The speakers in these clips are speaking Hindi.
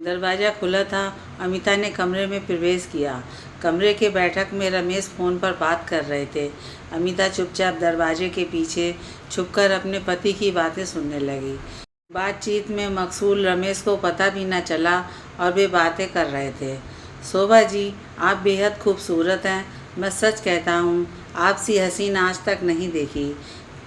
दरवाज़ा खुला था। अमिता ने कमरे में प्रवेश किया। कमरे के बैठक में रमेश फ़ोन पर बात कर रहे थे। अमिता चुपचाप दरवाजे के पीछे छुपकर अपने पति की बातें सुनने लगी। बातचीत में मकसूल रमेश को पता भी न चला और वे बातें कर रहे थे। शोभा जी, आप बेहद खूबसूरत हैं। मैं सच कहता हूँ, आपसी हसीन आज तक नहीं देखी।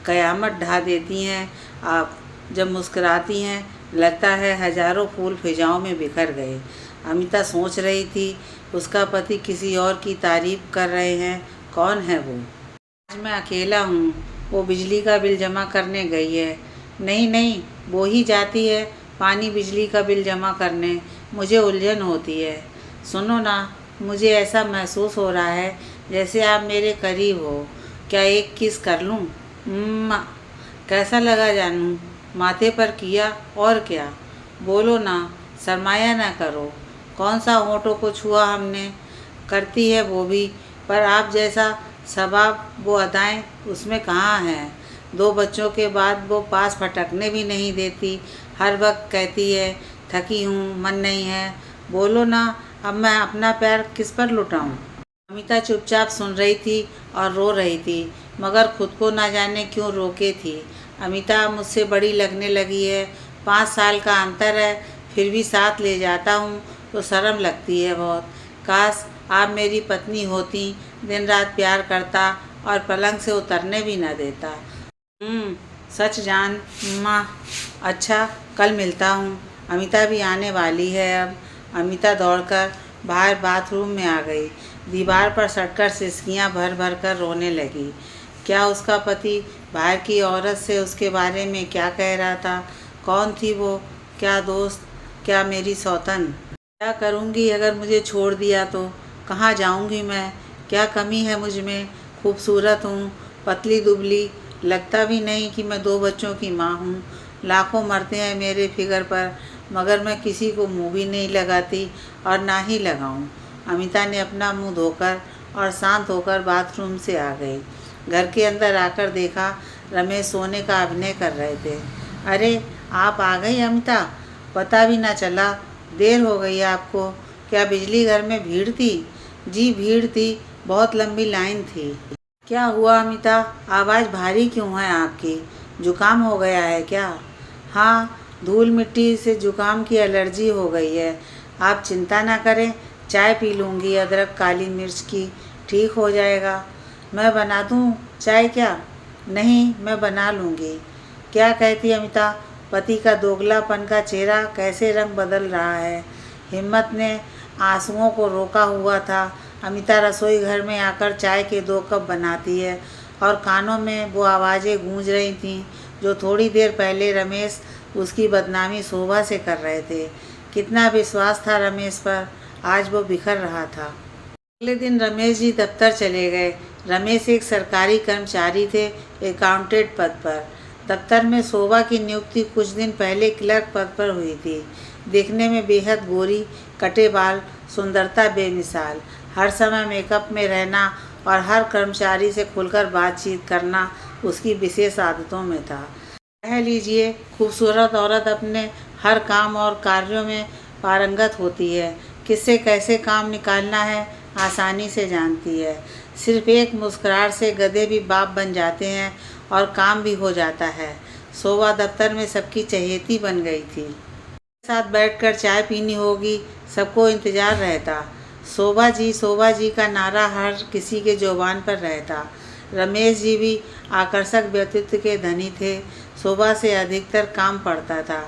क़यामत ढा देती हैं आप। जब मुस्कुराती हैं लगता है हजारों फूल फिजाओं में बिखर गए। अमिता सोच रही थी, उसका पति किसी और की तारीफ कर रहे हैं। कौन है वो? आज मैं अकेला हूँ। वो बिजली का बिल जमा करने गई है। नहीं नहीं, वो ही जाती है पानी बिजली का बिल जमा करने। मुझे उलझन होती है। सुनो ना, मुझे ऐसा महसूस हो रहा है जैसे आप मेरे करीब हो। क्या एक किस कर लूँ? म्मा। कैसा लगा जानू? माथे पर किया और क्या? बोलो ना, शर्माया ना करो। कौन सा होठों को छुआ हमने? करती है वो भी, पर आप जैसा सबाब वो अदाएँ उसमें कहाँ हैं। 2 बच्चों के बाद वो पास फटकने भी नहीं देती। हर वक्त कहती है थकी हूँ, मन नहीं है। बोलो ना, अब मैं अपना प्यार किस पर लुटाऊँ? अमिता चुपचाप सुन रही थी और रो रही थी, मगर खुद को ना जाने क्यों रोके थी। अमिता मुझसे बड़ी लगने लगी है। 5 साल का अंतर है, फिर भी साथ ले जाता हूँ तो शर्म लगती है बहुत। काश आप मेरी पत्नी होती, दिन रात प्यार करता और पलंग से उतरने भी न देता। सच जान माँ। अच्छा, कल मिलता हूँ। अमिता भी आने वाली है अब। अमिता दौड़कर बाहर बाथरूम में आ गई। दीवार पर सटकर सिसकियाँ भर भर कर रोने लगी। क्या उसका पति बाहर की औरत से उसके बारे में क्या कह रहा था? कौन थी वो? क्या दोस्त? क्या मेरी सौतन? क्या करूँगी अगर मुझे छोड़ दिया तो? कहाँ जाऊँगी मैं? क्या कमी है मुझ में? खूबसूरत हूँ, पतली दुबली, लगता भी नहीं कि मैं 2 बच्चों की माँ हूँ। लाखों मरते हैं मेरे फिगर पर, मगर मैं किसी को मुँह भी नहीं लगाती और ना ही लगाऊँ। अमिता ने अपना मुँह धोकर और शांत होकर बाथरूम से आ गई। घर के अंदर आकर देखा रमेश सोने का अभिनय कर रहे थे। अरे, आप आ गई अमिता? पता भी ना चला, देर हो गई आपको। क्या बिजली घर में भीड़ थी? जी भीड़ थी, बहुत लंबी लाइन थी। क्या हुआ अमिता? आवाज़ भारी क्यों है आपकी? जुकाम हो गया है क्या? हाँ, धूल मिट्टी से जुकाम की एलर्जी हो गई है। आप चिंता ना करें, चाय पी लूँगी अदरक काली मिर्च की, ठीक हो जाएगा। मैं बना दूँ चाय क्या? नहीं, मैं बना लूँगी। क्या कहती अमिता? पति का दोगलापन का चेहरा कैसे रंग बदल रहा है। हिम्मत ने आंसुओं को रोका हुआ था। अमिता रसोई घर में आकर चाय के 2 कप बनाती है और कानों में वो आवाज़ें गूंज रही थीं जो थोड़ी देर पहले रमेश उसकी बदनामी शोभा से कर रहे थे। कितना विश्वास था रमेश पर, आज वो बिखर रहा था। अगले दिन रमेश जी दफ्तर चले गए। रमेश एक सरकारी कर्मचारी थे, अकाउंटेंट पद पर। दफ्तर में शोभा की नियुक्ति कुछ दिन पहले क्लर्क पद पर हुई थी। दिखने में बेहद गोरी, कटे बाल, सुंदरता बेमिसाल। हर समय मेकअप में रहना और हर कर्मचारी से खुलकर बातचीत करना उसकी विशेष आदतों में था। कह लीजिए, खूबसूरत औरत अपने हर काम और कार्यों में पारंगत होती है। किससे कैसे काम निकालना है आसानी से जानती है। सिर्फ एक मुस्कुराहट से गधे भी बाप बन जाते हैं और काम भी हो जाता है। शोभा दफ्तर में सबकी चहेती बन गई थी। साथ बैठकर चाय पीनी होगी, सबको इंतजार रहता। शोभा जी का नारा हर किसी के जुबान पर रहता। रमेश जी भी आकर्षक व्यक्तित्व के धनी थे। शोभा से अधिकतर काम पड़ता था।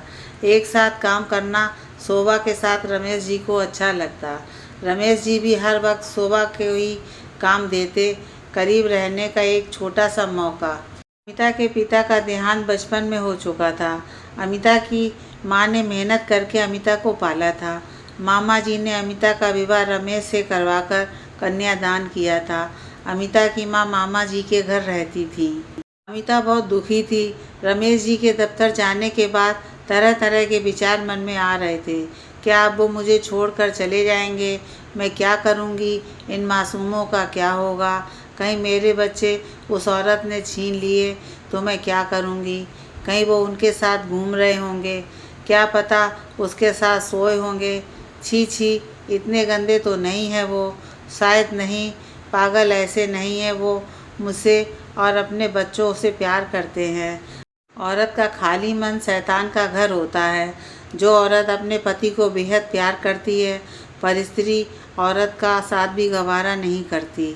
एक साथ काम करना शोभा के साथ रमेश जी को अच्छा लगता। रमेश जी भी हर वक्त शोभा को ही काम देते। करीब रहने का एक छोटा सा मौका। अमिता के पिता का देहांत बचपन में हो चुका था। अमिता की माँ ने मेहनत करके अमिता को पाला था। मामा जी ने अमिता का विवाह रमेश से करवाकर कन्यादान किया था। अमिता की माँ मामा जी के घर रहती थी। अमिता बहुत दुखी थी। रमेश जी के दफ्तर जाने के बाद तरह तरह के विचार मन में आ रहे थे। क्या अब वो मुझे छोड़कर चले जाएंगे? मैं क्या करूँगी? इन मासूमों का क्या होगा? कहीं मेरे बच्चे उस औरत ने छीन लिए तो मैं क्या करूँगी? कहीं वो उनके साथ घूम रहे होंगे? क्या पता उसके साथ सोए होंगे। छी छी, इतने गंदे तो नहीं है वो। शायद नहीं, पागल ऐसे नहीं है वो मुझसे और अपने बच्चों से प्यार करते हैं। औरत का खाली मन शैतान का घर होता है। जो औरत अपने पति को बेहद प्यार करती है, पर स्त्री औरत का साथ भी गवारा नहीं करती।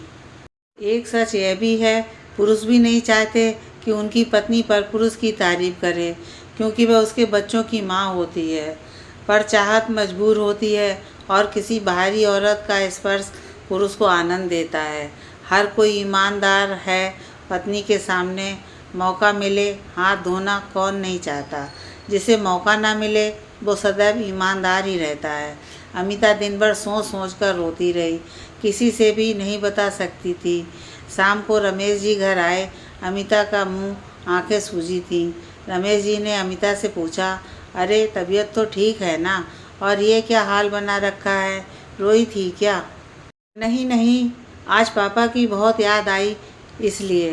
एक सच यह भी है, पुरुष भी नहीं चाहते कि उनकी पत्नी पर पुरुष की तारीफ करे, क्योंकि वह उसके बच्चों की माँ होती है। पर चाहत मजबूर होती है और किसी बाहरी औरत का स्पर्श पुरुष को आनंद देता है। हर कोई ईमानदार है। पत्नी के सामने मौका मिले हाथ धोना कौन नहीं चाहता। जिसे मौका ना मिले वो सदैव ईमानदार ही रहता है। अमिता दिन भर सोच सोच कर रोती रही, किसी से भी नहीं बता सकती थी। शाम को रमेश जी घर आए। अमिता का मुंह आंखें सूजी थीं। रमेश जी ने अमिता से पूछा, अरे तबीयत तो ठीक है ना, और ये क्या हाल बना रखा है, रोई थी क्या? नहीं नहीं, आज पापा की बहुत याद आई इसलिए।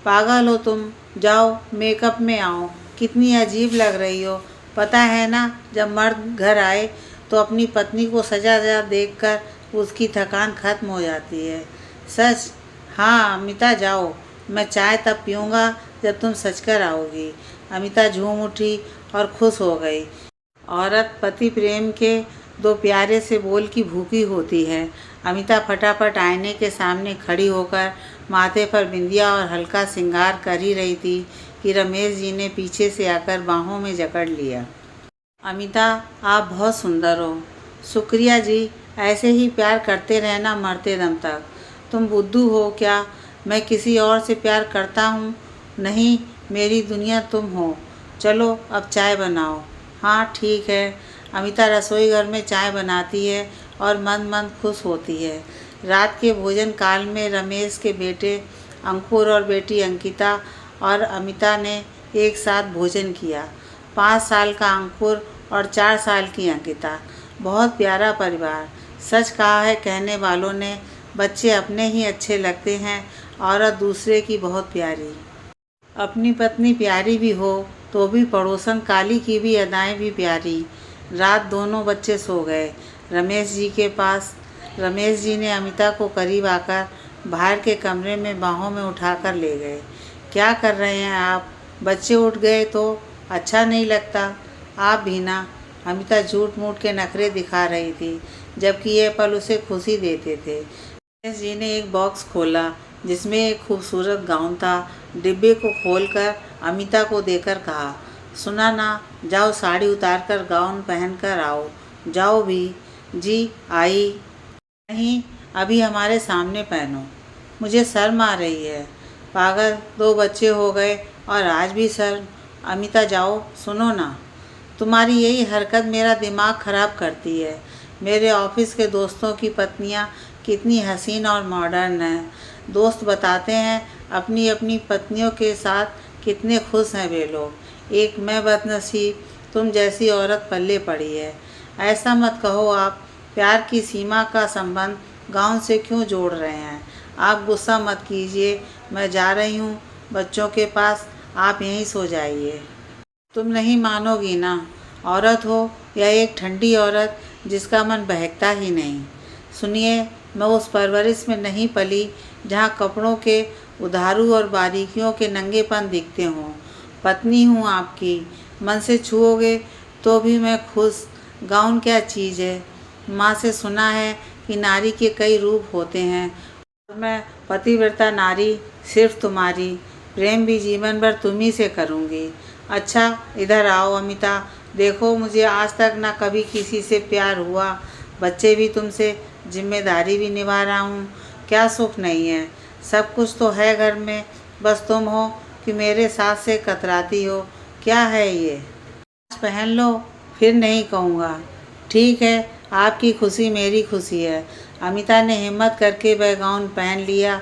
पागल हो तुम, जाओ मेकअप में आओ, कितनी अजीब लग रही हो। पता है ना, जब मर्द घर आए तो अपनी पत्नी को सजा सजा देखकर उसकी थकान खत्म हो जाती है। सच? हाँ अमिता, जाओ, मैं चाय तब पीऊँगा जब तुम सच कर आओगी। अमिता झूम उठी और खुश हो गई। औरत पति प्रेम के दो प्यारे से बोल की भूखी होती है। अमिता फटाफट आईने के सामने खड़ी होकर माथे पर बिंदिया और हल्का श्रृंगार कर ही रही थी कि रमेश जी ने पीछे से आकर बाहों में जकड़ लिया। अमिता, आप बहुत सुंदर हो। शुक्रिया जी, ऐसे ही प्यार करते रहना मरते दम तक। तुम बुद्धू हो क्या? मैं किसी और से प्यार करता हूँ? नहीं, मेरी दुनिया तुम हो। चलो अब चाय बनाओ। हाँ ठीक है। अमिता रसोई घर में चाय बनाती है और मंद मंद खुश होती है। रात के भोजन काल में रमेश के बेटे अंकुर और बेटी अंकिता और अमिता ने एक साथ भोजन किया। 5 साल का अंकुर और 4 साल की अंकिता। बहुत प्यारा परिवार। सच कहा है कहने वालों ने, बच्चे अपने ही अच्छे लगते हैं, औरत दूसरे की बहुत प्यारी। अपनी पत्नी प्यारी भी हो तो भी पड़ोसन काली की भी अदाएं भी प्यारी। रात दोनों बच्चे सो गए रमेश जी के पास। रमेश जी ने अमिता को करीब आकर बाहर के कमरे में बाहों में उठाकर ले गए। क्या कर रहे हैं आप? बच्चे उठ गए तो अच्छा नहीं लगता। आप भी ना। अमिता झूठ मूठ के नखरे दिखा रही थी, जबकि यह पल उसे खुशी देते थे। रमेश जी ने एक बॉक्स खोला जिसमें एक खूबसूरत गाउन था। डिब्बे को खोलकर अमिता को देकर कहा, सुना ना, जाओ साड़ी उतारकर गाउन पहनकर आओ। जाओ भी। जी आई। नहीं, अभी हमारे सामने पहनो। मुझे शर्म आ रही है। पागल, 2 बच्चे हो गए और आज भी शर्म। अमिता जाओ, सुनो ना, तुम्हारी यही हरकत मेरा दिमाग ख़राब करती है। मेरे ऑफिस के दोस्तों की पत्नियां कितनी हसीन और मॉडर्न हैं। दोस्त बताते हैं अपनी अपनी पत्नियों के साथ कितने खुश हैं वे लोग। एक मैं बदनसीब तुम जैसी औरत पल्ले पड़ी है। ऐसा मत कहो आप। प्यार की सीमा का संबंध गांव से क्यों जोड़ रहे हैं? आप गुस्सा मत कीजिए, मैं जा रही हूँ बच्चों के पास, आप यहीं सो जाइए। तुम नहीं मानोगी ना, औरत हो या एक ठंडी औरत जिसका मन बहकता ही नहीं। सुनिए, मैं उस परवरिश में नहीं पली जहाँ कपड़ों के उधारू और बारीकियों के नंगेपन दिखते हों। पत्नी हूँ आपकी, मन से छुओगे तो भी मैं खुश। गाउन क्या चीज़ है? माँ से सुना है कि नारी के कई रूप होते हैं, और मैं पतिव्रता नारी सिर्फ तुम्हारी। प्रेम भी जीवन भर तुम ही से करूँगी। अच्छा इधर आओ अमिता, देखो मुझे आज तक ना कभी किसी से प्यार हुआ। बच्चे भी तुमसे, जिम्मेदारी भी निभा रहा हूँ। क्या सुख नहीं है? सब कुछ तो है घर में, बस तुम हो कि मेरे साथ से कतराती हो। क्या है ये? आज पहन लो, फिर नहीं कहूँगा। ठीक है, आपकी खुशी मेरी खुशी है। अमिता ने हिम्मत करके वह गाउन पहन लिया,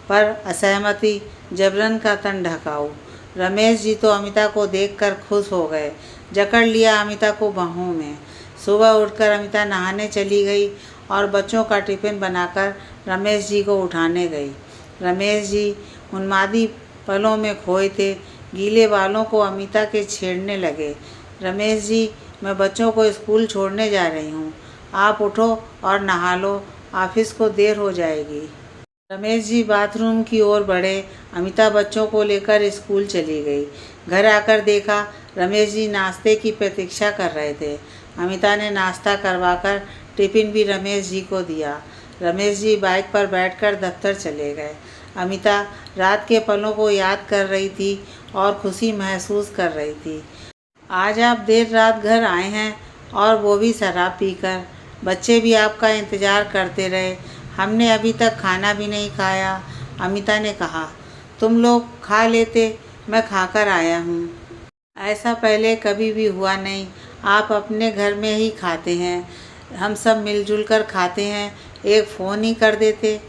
पर असहमति जबरन का तन ढकाऊ। रमेश जी तो अमिता को देखकर खुश हो गए, जकड़ लिया अमिता को बाहों में। सुबह उठकर अमिता नहाने चली गई और बच्चों का टिफ़िन बनाकर रमेश जी को उठाने गई। रमेश जी उन्मादी पलों में खोए थे। गीले बालों को अमिता के छेड़ने लगे। रमेश जी मैं बच्चों को स्कूल छोड़ने जा रही हूँ। आप उठो और नहा लो, ऑफिस को देर हो जाएगी। रमेश जी बाथरूम की ओर बढ़े। अमिता बच्चों को लेकर स्कूल चली गई। घर आकर देखा रमेश जी नाश्ते की प्रतीक्षा कर रहे थे। अमिता ने नाश्ता करवाकर टिफ़िन भी रमेश जी को दिया। रमेश जी बाइक पर बैठकर दफ्तर चले गए। अमिता रात के पलों को याद कर रही थी और खुशी महसूस कर रही थी। आज आप देर रात घर आए हैं और वो भी शराब पीकर। बच्चे भी आपका इंतज़ार करते रहे। हमने अभी तक खाना भी नहीं खाया। अमिता ने कहा, तुम लोग खा लेते, मैं खाकर आया हूँ। ऐसा पहले कभी भी हुआ नहीं। आप अपने घर में ही खाते हैं, हम सब मिलजुल कर खाते हैं। एक फ़ोन ही कर देते,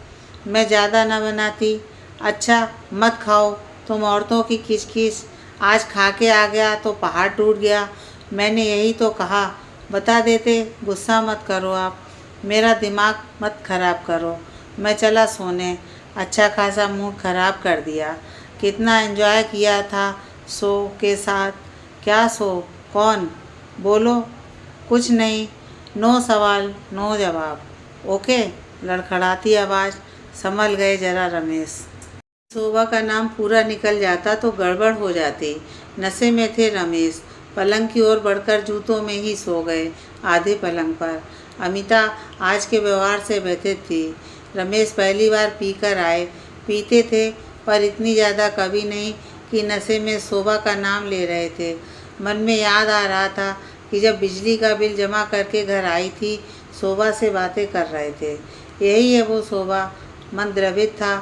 मैं ज़्यादा न बनाती। अच्छा मत खाओ, तुम औरतों की किचकिच। आज खा के आ गया तो पहाड़ टूट गया। मैंने यही तो कहा, बता देते। गुस्सा मत करो आप, मेरा दिमाग मत खराब करो। मैं चला सोने। अच्छा खासा मूड खराब कर दिया। कितना एंजॉय किया था शो के साथ। क्या शो? कौन? बोलो। कुछ नहीं, नो सवाल नो जवाब। ओके। लड़खड़ाती आवाज़। संभल गए जरा रमेश। शोभा का नाम पूरा निकल जाता तो गड़बड़ हो जाती। नशे में थे रमेश। पलंग की ओर बढ़कर जूतों में ही सो गए, आधे पलंग पर। अमिता आज के व्यवहार से व्यथित थी। रमेश पहली बार पीकर आए। पीते थे पर इतनी ज़्यादा कभी नहीं कि नशे में शोभा का नाम ले रहे थे। मन में याद आ रहा था कि जब बिजली का बिल जमा करके घर आई थी, शोभा से बातें कर रहे थे। यही है वो शोभा। मन द्रवित था।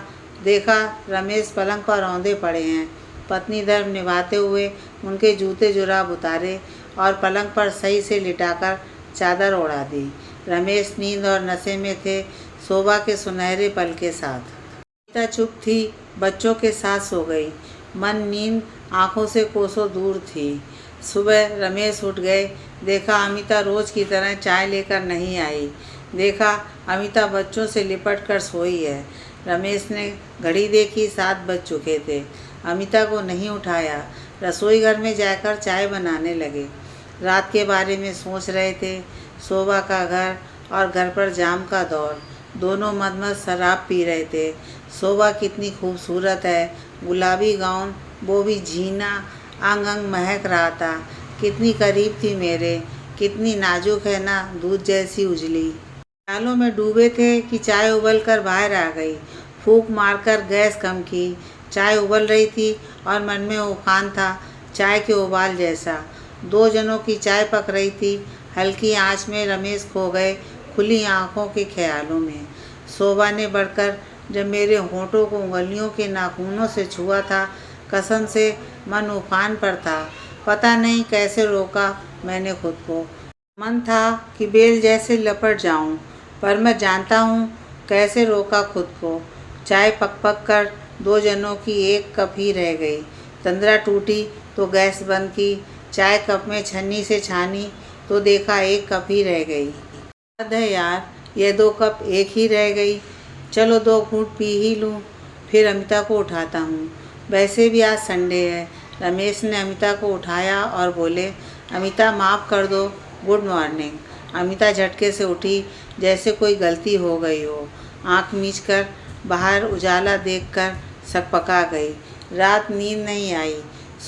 देखा रमेश पलंग पर औंधे पड़े हैं। पत्नी धर्म निभाते हुए उनके जूते जुराब उतारे और पलंग पर सही से लिटाकर चादर ओढ़ा दी। रमेश नींद और नशे में थे, शोभा के सुनहरे पल के साथ। अमिता चुप थी, बच्चों के साथ सो गई। मन नींद आंखों से कोसों दूर थी। सुबह रमेश उठ गए। देखा अमिता रोज की तरह चाय लेकर नहीं आई। देखा अमिता बच्चों से लिपट कर सोई है। रमेश ने घड़ी देखी, 7 बज चुके थे। अमिता को नहीं उठाया। रसोई घर में जाकर चाय बनाने लगे। रात के बारे में सोच रहे थे। शोभा का घर और घर पर जाम का दौर। दोनों मद शराब पी रहे थे। शोभा कितनी खूबसूरत है, गुलाबी गाउन, वो भी झीना, अंग अंग महक रहा था। कितनी करीब थी मेरे, कितनी नाजुक है ना, दूध जैसी उजली। ख्यालों में डूबे थे कि चाय उबल कर बाहर आ गई। फूंक मारकर गैस कम की। चाय उबल रही थी और मन में उफान था, चाय के उबाल जैसा। 2 जनों की चाय पक रही थी। हल्की आंच में रमेश खो गए खुली आंखों के ख्यालों में। शोभा ने बढ़कर जब मेरे होठों को उंगलियों के नाखूनों से छुआ था, कसम से मन उफान पर था। पता नहीं कैसे रोका मैंने खुद को। मन था कि बेल जैसे लपट जाऊं, पर मैं जानता हूँ कैसे रोका खुद को। चाय पक पक कर 2 जनों की एक कप ही रह गई। तंद्रा टूटी तो गैस बंद की। चाय कप में छन्नी से छानी तो देखा एक कप ही रह गई। हद है यार, ये 2 कप एक ही रह गई। चलो 2 घूंट पी ही लूँ, फिर अमिता को उठाता हूँ। वैसे भी आज संडे है। रमेश ने अमिता को उठाया और बोले, अमिता माफ़ कर दो, गुड मॉर्निंग। अमिता झटके से उठी जैसे कोई गलती हो गई हो। आँख मीचकर बाहर उजाला देखकर सकपका गई। रात नींद नहीं आई।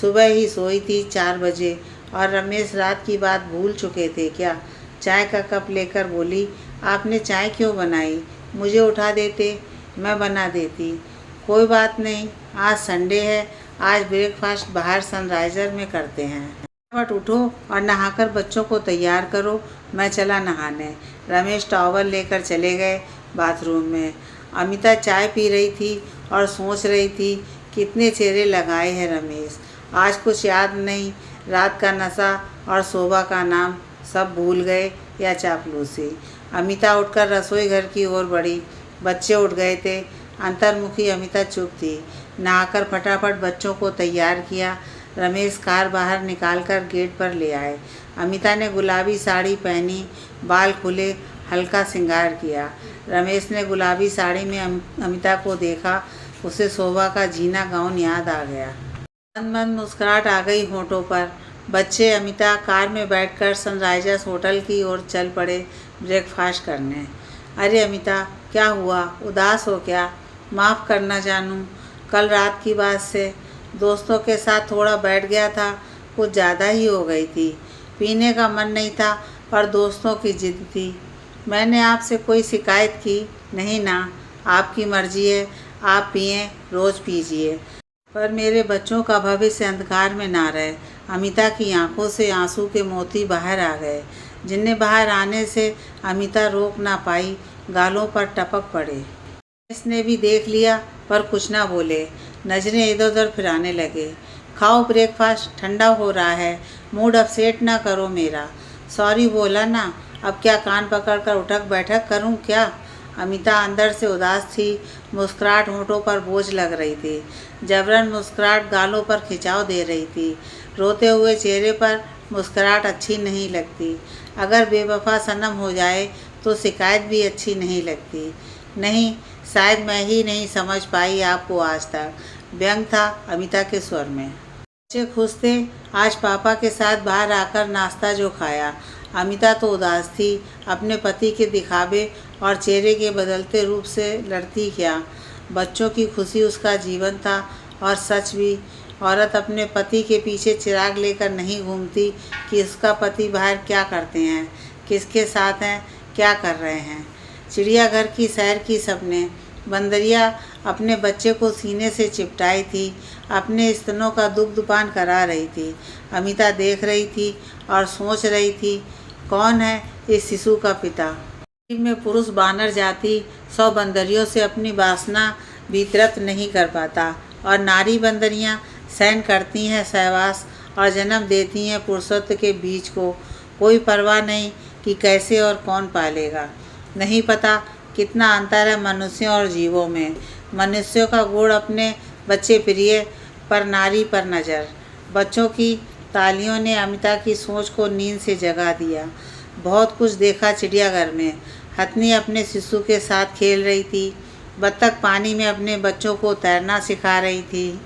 सुबह ही सोई थी 4 बजे। और रमेश रात की बात भूल चुके थे क्या? चाय का कप लेकर बोली, आपने चाय क्यों बनाई? मुझे उठा देते, मैं बना देती। कोई बात नहीं, आज संडे है, आज ब्रेकफास्ट बाहर सनराइज़र में करते हैं। फटाफट उठो और नहाकर बच्चों को तैयार करो, मैं चला नहाने। रमेश टॉवल लेकर चले गए बाथरूम में। अमिता चाय पी रही थी और सोच रही थी, कितने चेहरे लगाए हैं रमेश। आज कुछ याद नहीं, रात का नशा और शोभा का नाम सब भूल गए या चापलूसी। अमिता उठकर रसोई घर की ओर बढ़ी। बच्चे उठ गए थे। अंतर्मुखी अमिता चुप थी। नहाकर फटाफट बच्चों को तैयार किया। रमेश कार बाहर निकालकर गेट पर ले आए। अमिता ने गुलाबी साड़ी पहनी, बाल खुले, हल्का श्रृंगार किया। रमेश ने गुलाबी साड़ी में अमिता को देखा। उसे शोभा का जीना गाउन याद आ गया। मंद मंद मुस्कुराहट आ गई होठों पर। बच्चे अमिता कार में बैठकर सनराइजर्स होटल की ओर चल पड़े ब्रेकफास्ट करने। अरे अमिता, क्या हुआ? उदास हो क्या? माफ़ करना जानू, कल रात की बात से दोस्तों के साथ थोड़ा बैठ गया था, कुछ ज़्यादा ही हो गई थी। पीने का मन नहीं था पर दोस्तों की जिद थी। मैंने आपसे कोई शिकायत की नहीं ना, आपकी मर्जी है, आप पिएं, रोज़ पीजिए, पर मेरे बच्चों का भविष्य अंधकार में ना रहे। अमिता की आंखों से आंसू के मोती बाहर आ गए, जिन्हें बाहर आने से अमिता रोक ना पाई, गालों पर टपक पड़े। इसने भी देख लिया पर कुछ ना बोले, नज़रें इधर उधर फिराने लगे। खाओ ब्रेकफास्ट, ठंडा हो रहा है, मूड अपसेट ना करो मेरा। सॉरी बोला ना, अब क्या कान पकड़कर उठक बैठक करूं क्या? अमिता अंदर से उदास थी, मुस्कुराहट होठों पर बोझ लग रही थी, जबरन मुस्कुराहट गालों पर खिंचाव दे रही थी। रोते हुए चेहरे पर मुस्कुराहट अच्छी नहीं लगती, अगर बेवफा सनम हो जाए तो शिकायत भी अच्छी नहीं लगती। नहीं, शायद मैं ही नहीं समझ पाई आपको आज तक, व्यंग था अमिता के स्वर में। बच्चे खुश थे आज पापा के साथ बाहर आकर नाश्ता जो खाया। अमिता तो उदास थी, अपने पति के दिखावे और चेहरे के बदलते रूप से लड़ती क्या। बच्चों की खुशी उसका जीवन था और सच भी, औरत अपने पति के पीछे चिराग लेकर नहीं घूमती कि उसका पति बाहर क्या करते हैं, किसके साथ हैं, क्या कर रहे हैं। चिड़ियाघर की सैर की सपने। बंदरिया अपने बच्चे को सीने से चिपटाई थी, अपने स्तनों का दुग्धपान करा रही थी। अमिता देख रही थी और सोच रही थी, कौन है इस शिशु का पिता? में पुरुष बानर जाति 100 बंदरियों से अपनी वासना भी तृप्त नहीं कर पाता और नारी बंदरियां सहन करती हैं सहवास और जन्म देती हैं पुरुषत्व के बीज को। कोई परवाह नहीं कि कैसे और कौन पालेगा। नहीं पता कितना अंतर है मनुष्यों और जीवों में। मनुष्यों का गुण अपने बच्चे प्रिय, पर नारी पर नज़र। बच्चों की तालियों ने अमिता की सोच को नींद से जगा दिया। बहुत कुछ देखा चिड़ियाघर में। हथनी अपने शिशु के साथ खेल रही थी, बत्तख पानी में अपने बच्चों को तैरना सिखा रही थी,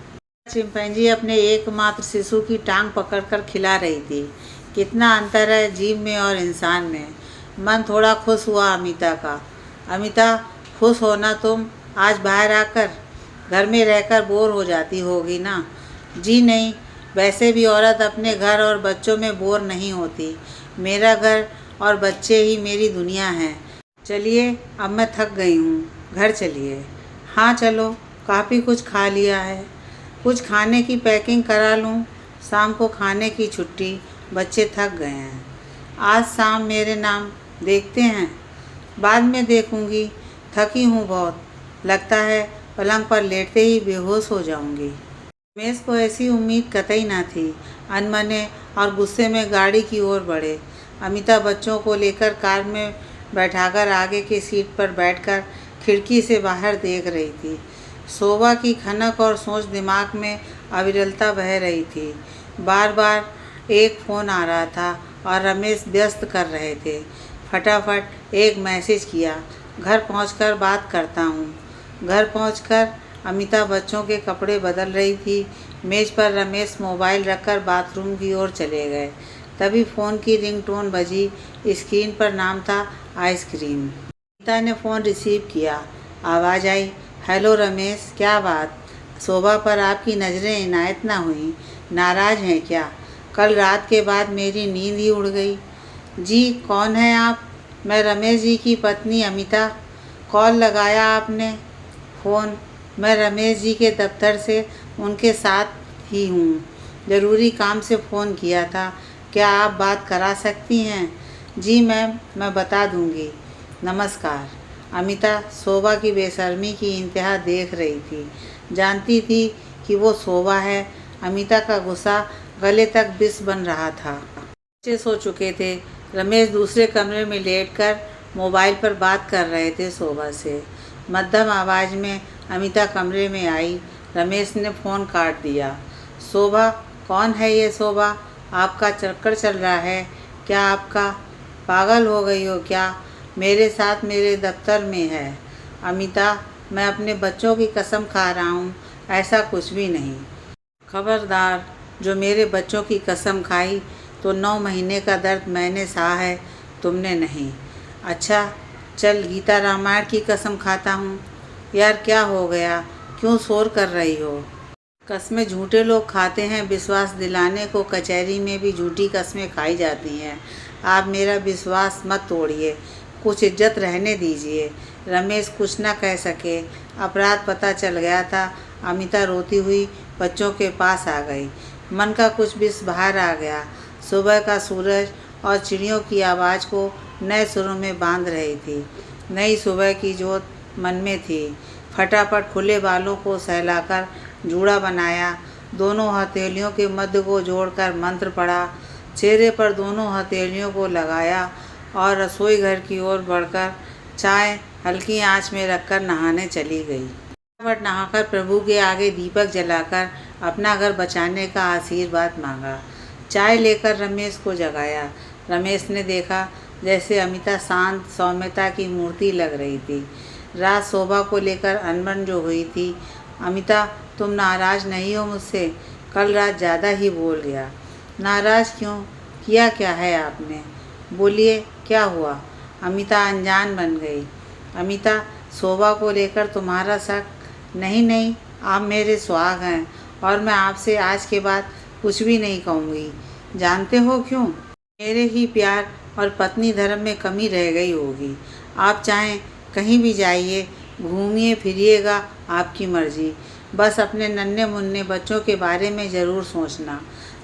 चिंपैंजी अपने एकमात्र शिशु की टांग पकड़कर खिला रही थी। कितना अंतर है जीव में और इंसान में। मन थोड़ा खुश हुआ अमिता का। अमिता, खुश होना तुम आज बाहर आकर, घर में रहकर बोर हो जाती होगी ना? जी नहीं, वैसे भी औरत अपने घर और बच्चों में बोर नहीं होती। मेरा घर और बच्चे ही मेरी दुनिया हैं। चलिए, अब मैं थक गई हूँ, घर चलिए। हाँ चलो, काफ़ी कुछ खा लिया है, कुछ खाने की पैकिंग करा लूँ, शाम को खाने की छुट्टी, बच्चे थक गए हैं। आज शाम मेरे नाम देखते हैं? बाद में देखूँगी, थकी हूँ बहुत, लगता है पलंग पर लेटते ही बेहोश हो जाऊँगी। रमेश को ऐसी उम्मीद कतई न थी। अनमने और गुस्से में गाड़ी की ओर बढ़े। अमिता बच्चों को लेकर कार में बैठाकर आगे की सीट पर बैठकर खिड़की से बाहर देख रही थी। शोभा की खनक और सोच दिमाग में अविरलता बह रही थी। बार बार एक फ़ोन आ रहा था और रमेश व्यस्त कर रहे थे। फटाफट एक मैसेज किया, घर पहुंचकर बात करता हूं। घर पहुंचकर अमिता बच्चों के कपड़े बदल रही थी। मेज़ पर रमेश मोबाइल रखकर बाथरूम की ओर चले गए। तभी फ़ोन की रिंगटोन बजी। स्क्रीन पर नाम था आइसक्रीम। अमिता ने फ़ोन रिसीव किया। आवाज़ आई, हेलो रमेश, क्या बात? शोभा पर आपकी नज़रें इनायत ना हुई? नाराज़ हैं क्या? कल रात के बाद मेरी नींद ही उड़ गई। जी, कौन है आप? मैं रमेश जी की पत्नी अमिता। कॉल लगाया आपने? फ़ोन, मैं रमेश जी के दफ्तर से उनके साथ ही हूँ। ज़रूरी काम से फ़ोन किया था, क्या आप बात करा सकती हैं? जी मैम, मैं बता दूँगी। नमस्कार। अमिता शोभा की बेशर्मी की इंतहा देख रही थी। जानती थी कि वो शोभा है। अमिता का गुस्सा गले तक विष बन रहा था। बच्चे सो चुके थे। रमेश दूसरे कमरे में लेटकर मोबाइल पर बात कर रहे थे शोभा से। मध्यम आवाज़ में अमिता कमरे में आई। रमेश ने फ़ोन काट दिया। शोभा, कौन है ये शोभा? आपका चक्कर चल रहा है क्या? आपका पागल हो गई हो क्या? मेरे साथ मेरे दफ्तर में है। अमिता, मैं अपने बच्चों की कसम खा रहा हूँ, ऐसा कुछ भी नहीं। खबरदार, जो मेरे बच्चों की कसम खाई तो 9 महीने का दर्द मैंने सहा है, तुमने नहीं। अच्छा चल गीता रामायण की कसम खाता हूँ। यार क्या हो गया, क्यों शोर कर रही हो? कस्में झूठे लोग खाते हैं, विश्वास दिलाने को कचहरी में भी झूठी कस्में खाई जाती हैं। आप मेरा विश्वास मत तोड़िए, कुछ इज्जत रहने दीजिए। रमेश कुछ न कह सके। अपराध पता चल गया था। अमिता रोती हुई बच्चों के पास आ गई। मन का कुछ विष बाहर आ गया। सुबह का सूरज और चिड़ियों की आवाज़ को नए सुरों में बांध रही थी। नई सुबह की जोत मन में थी। फटाफट खुले बालों को सहलाकर जूड़ा बनाया, दोनों हथेलियों के मध्य को जोड़कर मंत्र पढ़ा, चेहरे पर दोनों हथेलियों को लगाया और रसोई घर की ओर बढ़कर चाय हल्की आंच में रखकर नहाने चली गई। फटाफट नहाकर प्रभु के आगे दीपक जलाकर अपना घर बचाने का आशीर्वाद मांगा। चाय लेकर रमेश को जगाया। रमेश ने देखा जैसे अमिता शांत सौम्यता की मूर्ति लग रही थी। रात शोभा को लेकर अनबन जो हुई थी। अमिता तुम नाराज़ नहीं हो मुझसे? कल रात ज़्यादा ही बोल गया। नाराज़ क्यों? किया क्या है आपने? बोलिए क्या हुआ? अमिता अनजान बन गई। अमिता शोभा को लेकर तुम्हारा शक? नहीं नहीं, आप मेरे सुहाग हैं और मैं आपसे आज के बाद कुछ भी नहीं कहूँगी। जानते हो क्यों? मेरे ही प्यार और पत्नी धर्म में कमी रह गई होगी। आप चाहें कहीं भी जाइए, घूमिए फिरिएगा, आपकी मर्जी। बस अपने नन्हे मुन्ने बच्चों के बारे में ज़रूर सोचना।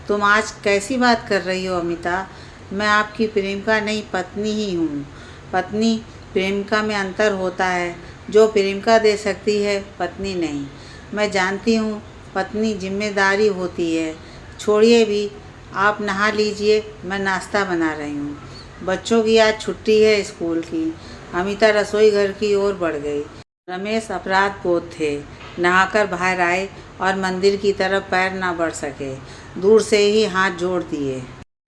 तुम आज कैसी बात कर रही हो अमिता? मैं आपकी प्रेमिका नहीं, पत्नी ही हूँ। पत्नी प्रेमिका में अंतर होता है। जो प्रेमिका दे सकती है, पत्नी नहीं। मैं जानती हूँ पत्नी जिम्मेदारी होती है। छोड़िए भी, आप नहा लीजिए, मैं नाश्ता बना रही हूँ। बच्चों की आज छुट्टी है स्कूल की। अमिता रसोई घर की ओर बढ़ गई। रमेश अपराध बोध थे। नहाकर बाहर आए और मंदिर की तरफ पैर ना बढ़ सके। दूर से ही हाथ जोड़ दिए।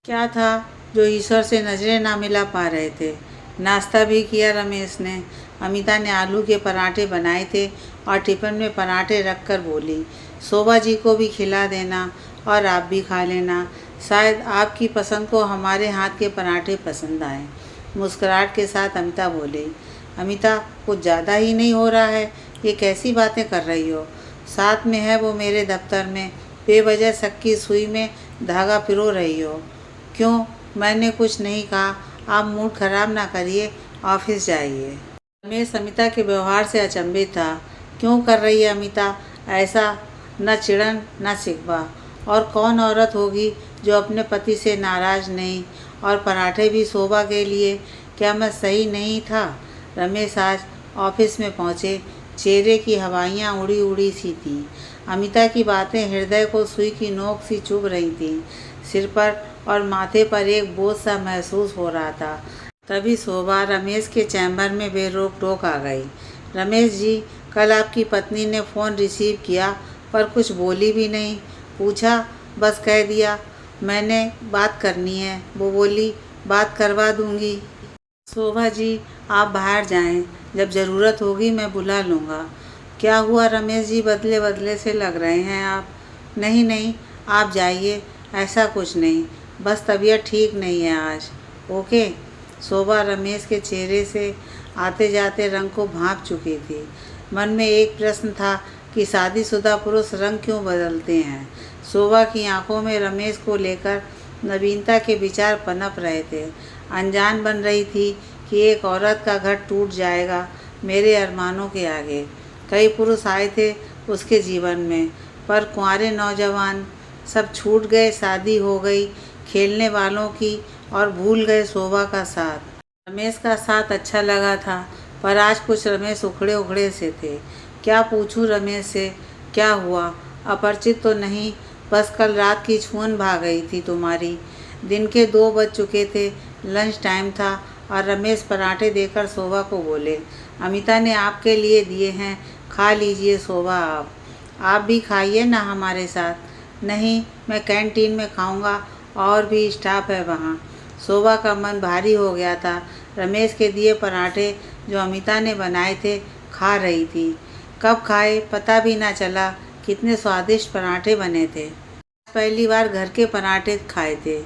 क्या था जो ईश्वर से नजरें ना मिला पा रहे थे? नाश्ता भी किया रमेश ने। अमिता ने आलू के पराठे बनाए थे और टिफिन में पराठे रखकर बोली, शोभा जी को भी खिला देना और आप भी खा लेना। शायद आपकी पसंद को हमारे हाथ के पराठे पसंद आए। मुस्कुराहट के साथ अमिता बोली। अमिता कुछ ज़्यादा ही नहीं हो रहा है? ये कैसी बातें कर रही हो? साथ में है वो मेरे दफ्तर में, बेवजह शक की सुई में धागा पिरो रही हो। क्यों? मैंने कुछ नहीं कहा। आप मूड खराब ना करिए, ऑफिस जाइए। रमेश अमिता के व्यवहार से अचंभित था। क्यों कर रही है अमिता ऐसा? न चिढ़न न शिकवा। और कौन औरत होगी जो अपने पति से नाराज़ नहीं? और पराठे भी शोभा के लिए। क्या मैं सही नहीं था? रमेश आज ऑफिस में पहुँचे। चेहरे की हवाइयाँ उड़ी उड़ी सी थी। अमिता की बातें हृदय को सुई की नोक सी चुभ रही थीं। सिर पर और माथे पर एक बोझ सा महसूस हो रहा था। तभी शोभा रमेश के चैम्बर में बेरोक टोक आ गई। रमेश जी, कल आपकी पत्नी ने फ़ोन रिसीव किया पर कुछ बोली भी नहीं। पूछा, बस कह दिया मैंने बात करनी है। वो बोली बात करवा दूंगी। शोभा जी आप बाहर जाएं, जब ज़रूरत होगी मैं बुला लूँगा। क्या हुआ रमेश जी, बदले बदले से लग रहे हैं आप? नहीं नहीं, आप जाइए, ऐसा कुछ नहीं, बस तबीयत ठीक नहीं है आज। ओके। शोभा रमेश के चेहरे से आते जाते रंग को भांप चुकी थी। मन में एक प्रश्न था कि शादीशुदा पुरुष रंग क्यों बदलते हैं। शोभा की आंखों में रमेश को लेकर नवीनता के विचार पनप रहे थे। अनजान बन रही थी कि एक औरत का घर टूट जाएगा मेरे अरमानों के आगे। कई पुरुष आए थे उसके जीवन में, पर कुंवारे नौजवान सब छूट गए। शादी हो गई खेलने वालों की और भूल गए शोभा का साथ। रमेश का साथ अच्छा लगा था, पर आज कुछ रमेश उखड़े उखड़े से थे। क्या पूछूं रमेश से, क्या हुआ? अपरिचित तो नहीं, बस कल रात की छून भाग गई थी तुम्हारी। दिन के 2 बज चुके थे, लंच टाइम था और रमेश पराठे देकर शोभा को बोले, अमिता ने आपके लिए दिए हैं, खा लीजिए शोभा। आप भी खाइए ना हमारे साथ। नहीं, मैं कैंटीन में खाऊंगा, और भी स्टाफ है वहाँ। शोभा का मन भारी हो गया था। रमेश के दिए पराठे जो अमिता ने बनाए थे खा रही थी। कब खाए पता भी ना चला। कितने स्वादिष्ट पराठे बने थे। पहली बार घर के पराठे खाए थे।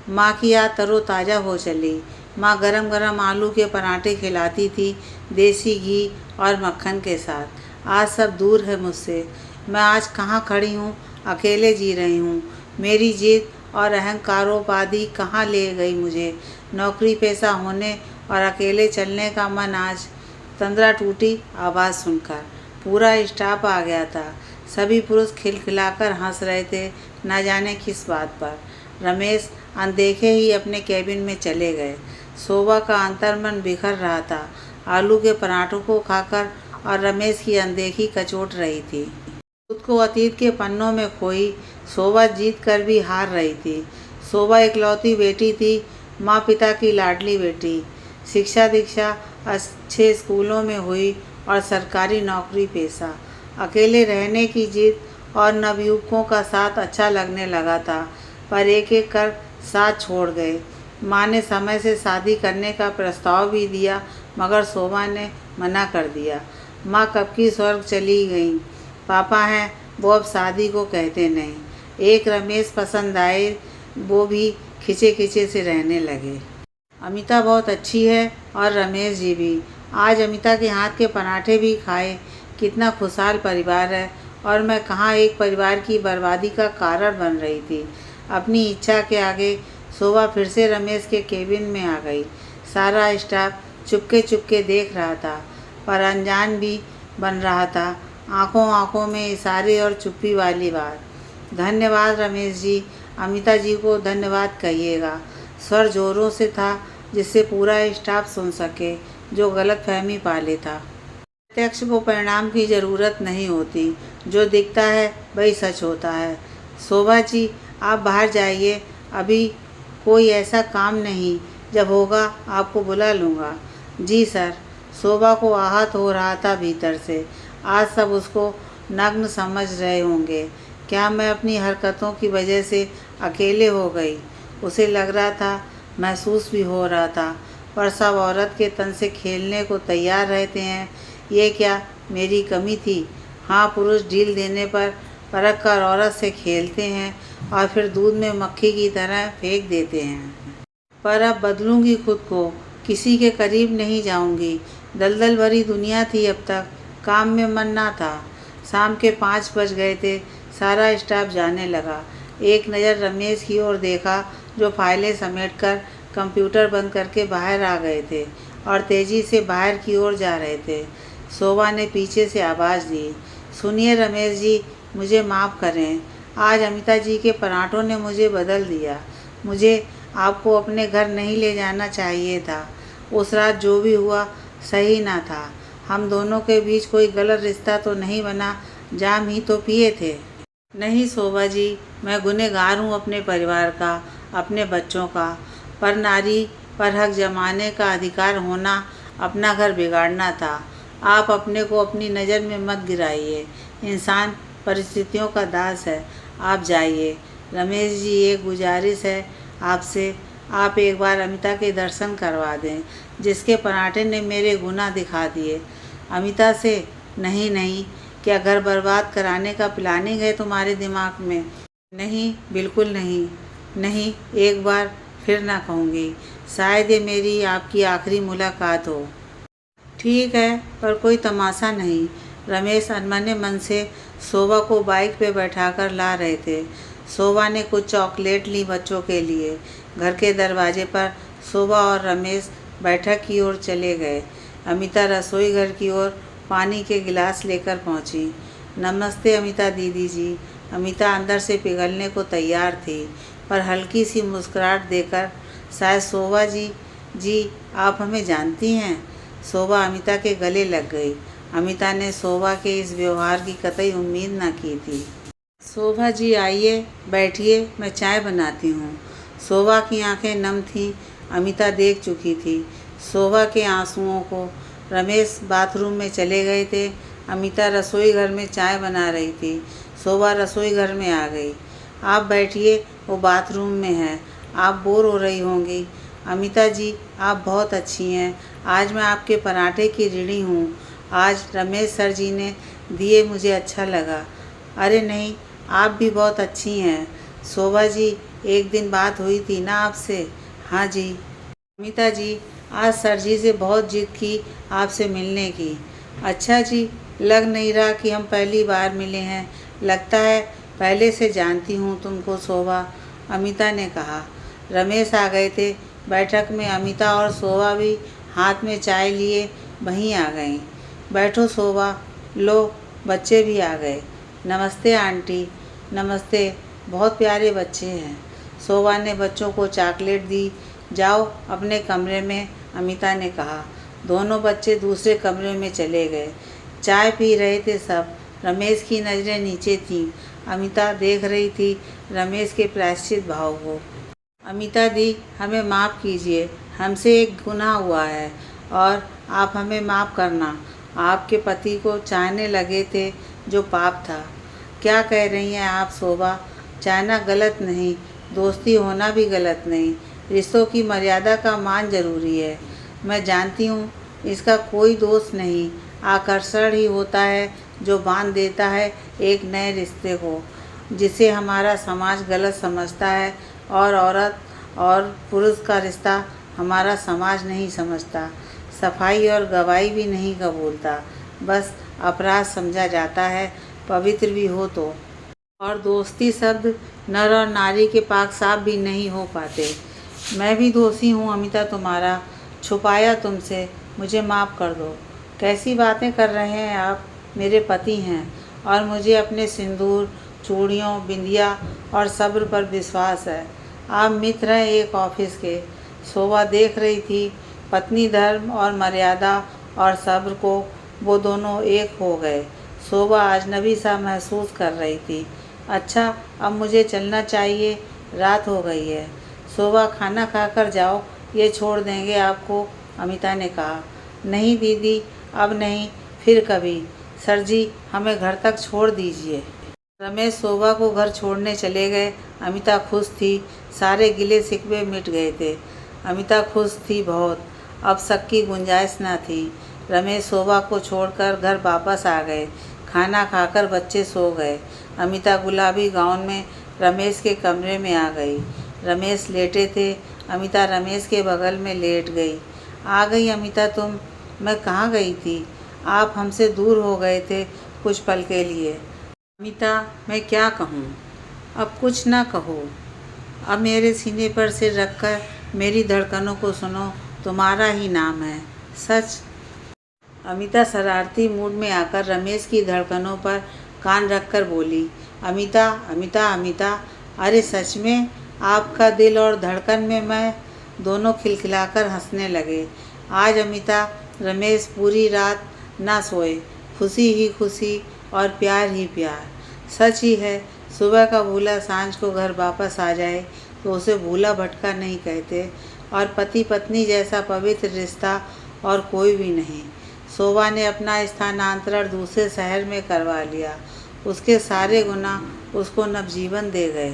माँ की याद तरोताज़ा हो चली। माँ गरम गरम आलू के पराठे खिलाती थी, देसी घी और मक्खन के साथ। आज सब दूर है मुझसे। मैं आज कहाँ खड़ी हूँ, अकेले जी रही हूँ। मेरी जिद और अहंकारोपाधि कहाँ ले गई मुझे। नौकरी पेशा होने और अकेले चलने का मन आज। तंद्रा टूटी आवाज़ सुनकर पूरा स्टाफ आ गया था। सभी पुरुष खिलखिलाकर हंस रहे थे, न जाने किस बात पर। रमेश अनदेखे ही अपने केबिन में चले गए। शोभा का अंतर्मन बिखर रहा था, आलू के पराठों को खाकर और रमेश की अनदेखी कचोट रही थी। खुद को अतीत के पन्नों में खोई शोभा जीत कर भी हार रही थी। शोभा इकलौती बेटी थी, माँ पिता की लाडली बेटी। शिक्षा दीक्षा अच्छे स्कूलों में हुई और सरकारी नौकरी पेशा। अकेले रहने की जिद और नवयुवकों का साथ अच्छा लगने लगा था, पर एक एक कर साथ छोड़ गए। माँ ने समय से शादी करने का प्रस्ताव भी दिया, मगर शोभा ने मना कर दिया। माँ कब की स्वर्ग चली गई। पापा हैं, वो अब शादी को कहते नहीं। एक रमेश पसंद आए, वो भी खिंचे खिंचे से रहने लगे। अमिता बहुत अच्छी है और रमेश जी भी। आज अमिता के हाथ के पराठे भी खाए। कितना खुशहाल परिवार है, और मैं कहाँ एक परिवार की बर्बादी का कारण बन रही थी। अपनी इच्छा के आगे शोभा फिर से रमेश के केबिन में आ गई। सारा स्टाफ चुपके चुपके देख रहा था, पर अनजान भी बन रहा था। आंखों आंखों में इशारे और चुप्पी वाली बात। धन्यवाद रमेश जी, अमिता जी को धन्यवाद कहिएगा। स्वर जोरों से था, जिससे पूरा स्टाफ सुन सके, जो गलतफहमी पाले था। प्रत्यक्ष को परिणाम की ज़रूरत नहीं होती, जो दिखता है वही सच होता है। शोभा जी, आप बाहर जाइए, अभी कोई ऐसा काम नहीं, जब होगा आपको बुला लूँगा। जी सर। शोभा को आहत हो रहा था भीतर से। आज सब उसको नग्न समझ रहे होंगे। क्या मैं अपनी हरकतों की वजह से अकेले हो गई? उसे लग रहा था, महसूस भी हो रहा था, पर सब औरत के तन से खेलने को तैयार रहते हैं। ये क्या मेरी कमी थी? हाँ, पुरुष ढील देने पर परख कर औरत से खेलते हैं और फिर दूध में मक्खी की तरह फेंक देते हैं। पर अब बदलूंगी खुद को, किसी के करीब नहीं जाऊंगी। दलदल भरी दुनिया थी अब तक, काम में मन ना था। शाम के 5 बज गए थे। सारा स्टाफ जाने लगा। एक नज़र रमेश की ओर देखा, जो फाइलें समेटकर कंप्यूटर बंद करके बाहर आ गए थे और तेज़ी से बाहर की ओर जा रहे थे। शोभा ने पीछे से आवाज़ दी, सुनिए रमेश जी, मुझे माफ़ करें। आज अमिता जी के पराठों ने मुझे बदल दिया। मुझे आपको अपने घर नहीं ले जाना चाहिए था। उस रात जो भी हुआ सही ना था। हम दोनों के बीच कोई गलत रिश्ता तो नहीं बना, जाम ही तो पिए थे। नहीं शोभा जी, मैं गुनहगार हूँ अपने परिवार का, अपने बच्चों का। पर नारी पर हक जमाने का अधिकार होना अपना घर बिगाड़ना था। आप अपने को अपनी नज़र में मत गिराइए। इंसान परिस्थितियों का दास है। आप जाइए। रमेश जी, एक गुजारिश है आपसे, आप एक बार अमिता के दर्शन करवा दें, जिसके पराठे ने मेरे गुनाह दिखा दिए। अमिता से? नहीं नहीं, क्या घर बर्बाद कराने का प्लानिंग है तुम्हारे दिमाग में? नहीं, बिल्कुल नहीं। नहीं, एक बार फिर ना कहूँगी। शायद ये मेरी आपकी आखिरी मुलाकात हो। ठीक है, पर कोई तमाशा नहीं। रमेश अनमने मन से शोभा को बाइक पे बैठाकर ला रहे थे। शोभा ने कुछ चॉकलेट ली बच्चों के लिए। घर के दरवाजे पर शोभा और रमेश बैठक की ओर चले गए। अमिता रसोई घर की ओर पानी के गिलास लेकर पहुंची। नमस्ते अमिता दीदी जी। अमिता अंदर से पिघलने को तैयार थी, पर हल्की सी मुस्कुराहट देकर, शायद शोभा जी, जी आप हमें जानती हैं? शोभा अमिता के गले लग गई। अमिता ने शोभा के इस व्यवहार की कतई उम्मीद न की थी। शोभा जी आइए, बैठिए, मैं चाय बनाती हूँ। शोभा की आंखें नम थीं। अमिता देख चुकी थी शोभा के आंसुओं को। रमेश बाथरूम में चले गए थे। अमिता रसोई घर में चाय बना रही थी। शोभा रसोई घर में आ गई। आप बैठिए, वो बाथरूम में है, आप बोर हो रही होंगी। अमिता जी, आप बहुत अच्छी हैं। आज मैं आपके पराठे की ऋणी हूँ। आज रमेश सर जी ने दिए, मुझे अच्छा लगा। अरे नहीं, आप भी बहुत अच्छी हैं। शोभा जी, एक दिन बात हुई थी ना आपसे? हाँ जी। अमिता जी, आज सर जी से बहुत जिद की आपसे मिलने की। अच्छा जी, लग नहीं रहा कि हम पहली बार मिले हैं, लगता है पहले से जानती हूँ तुमको शोभा, अमिता ने कहा। रमेश आ गए थे। बैठक में अमिता और शोभा भी हाथ में चाय लिए वहीं आ गईं। बैठो शोभा, लो बच्चे भी आ गए। नमस्ते आंटी। नमस्ते, बहुत प्यारे बच्चे हैं। शोभा ने बच्चों को चॉकलेट दी। जाओ अपने कमरे में, अमिता ने कहा। दोनों बच्चे दूसरे कमरे में चले गए। चाय पी रहे थे सब। रमेश की नज़रें नीचे थीं। अमिता देख रही थी रमेश के प्रायश्चित भाव को। अमिता दी, हमें माफ़ कीजिए, हमसे एक गुनाह हुआ है और आप हमें माफ़ करना। आपके पति को चाहने लगे थे जो पाप था। क्या कह रही हैं आप शोभा? चाहना गलत नहीं, दोस्ती होना भी गलत नहीं। रिश्तों की मर्यादा का मान जरूरी है। मैं जानती हूँ इसका कोई दोष नहीं, आकर्षण ही होता है जो बांध देता है एक नए रिश्ते को, जिसे हमारा समाज गलत समझता है और औरत और पुरुष का रिश्ता हमारा समाज नहीं समझता। सफाई और गवाही भी नहीं कबूलता, बस अपराध समझा जाता है, पवित्र भी हो तो। और दोस्ती शब्द नर और नारी के पाक साफ भी नहीं हो पाते। मैं भी दोषी हूँ अमिता, तुम्हारा छुपाया तुमसे, मुझे माफ़ कर दो। कैसी बातें कर रहे हैं आप? मेरे पति हैं और मुझे अपने सिंदूर, चूड़ियों, बिंदिया और सब्र पर विश्वास है। आप मित्र हैं एक ऑफिस के। शोभा देख रही थी पत्नी धर्म और मर्यादा और सब्र को वो दोनों एक हो गए। शोभा अजनबी सा महसूस कर रही थी। अच्छा, अब मुझे चलना चाहिए, रात हो गई है। शोभा, खाना खाकर जाओ, ये छोड़ देंगे आपको, अमिता ने कहा। नहीं दीदी, अब नहीं, फिर कभी। सर जी, हमें घर तक छोड़ दीजिए। रमेश शोभा को घर छोड़ने चले गए। अमिता खुश थी, सारे गिले शिकवे मिट गए थे। अमिता खुश थी बहुत, अब शक की गुंजाइश न थी। रमेश शोभा को छोड़कर घर वापस आ गए। खाना खाकर बच्चे सो गए। अमिता गुलाबी गाउन में रमेश के कमरे में आ गई। रमेश लेटे थे। अमिता रमेश के बगल में लेट गई। आ गई अमिता तुम? मैं कहाँ गई थी? आप हमसे दूर हो गए थे कुछ पल के लिए। अमिता, मैं क्या कहूँ? अब कुछ ना कहो। अब मेरे सीने पर सिर रखकर मेरी धड़कनों को सुनो, तुम्हारा ही नाम है सच। अमिता शरारती मूड में आकर रमेश की धड़कनों पर कान रखकर बोली। अमिता, अमिता, अमिता, अरे सच में आपका दिल और धड़कन में मैं। दोनों खिलखिलाकर हंसने लगे। आज अमिता रमेश पूरी रात ना सोए, खुशी ही खुशी और प्यार ही प्यार। सच ही है, सुबह का भूला सांझ को घर वापस आ जाए तो उसे भूला भटका नहीं कहते, और पति पत्नी जैसा पवित्र रिश्ता और कोई भी नहीं। शोभा ने अपना स्थानांतरण दूसरे शहर में करवा लिया। उसके सारे गुनाह उसको नवजीवन दे गए।